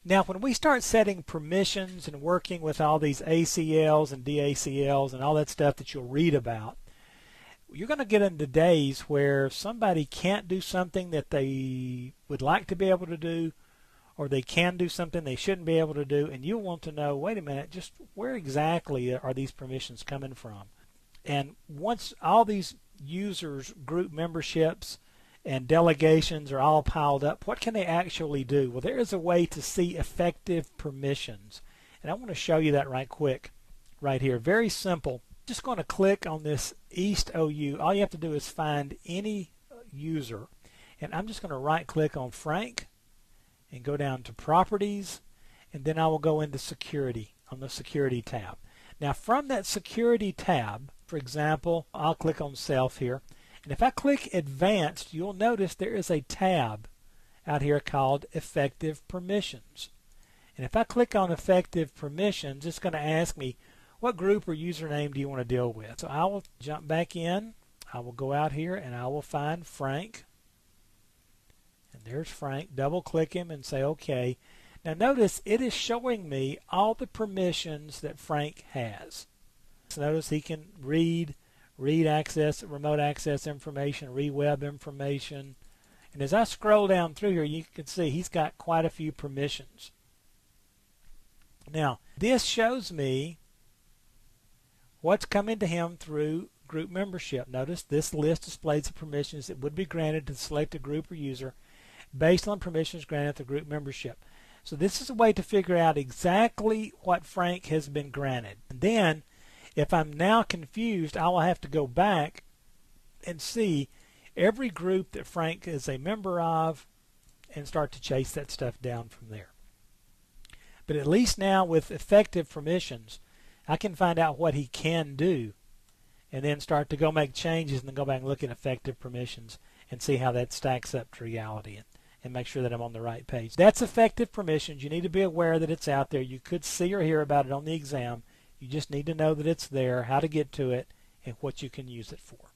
Now, when we start setting permissions and working with all these ACLs and DACLs and all that stuff that you'll read about, you're going to get into days where somebody can't do something that they would like to be able to do, or they can do something they shouldn't be able to do, and you'll want to know, wait a minute, just where exactly are these permissions coming from? And once all these users, group memberships, and delegations are all piled up, what can they actually do? Well, there is a way to see effective permissions. And I want to show you that right quick, right here. Very simple. Just going to click on this East OU. All you have to do is find any user. And I'm just going to right click on Frank and go down to Properties, and then I will go into Security on the Security tab. Now from that Security tab, for example, I'll click on Self here. And if I click Advanced, you'll notice there is a tab out here called Effective Permissions. And if I click on Effective Permissions, it's going to ask me, what group or username do you want to deal with? So I will jump back in. I will go out here and I will find Frank. And there's Frank. Double click him and say OK. Now notice it is showing me all the permissions that Frank has. So notice he can read access, remote access information, read web information. And as I scroll down through here, you can see he's got quite a few permissions. Now, this shows me what's coming to him through group membership. Notice this list displays the permissions that would be granted to select a group or user based on permissions granted through group membership. So this is a way to figure out exactly what Frank has been granted. And then, if I'm now confused, I will have to go back and see every group that Frank is a member of and start to chase that stuff down from there. But at least now with effective permissions, I can find out what he can do and then start to go make changes and then go back and look at effective permissions and see how that stacks up to reality and make sure that I'm on the right page. That's effective permissions. You need to be aware that it's out there. You could see or hear about it on the exam. You just need to know that it's there, how to get to it, and what you can use it for.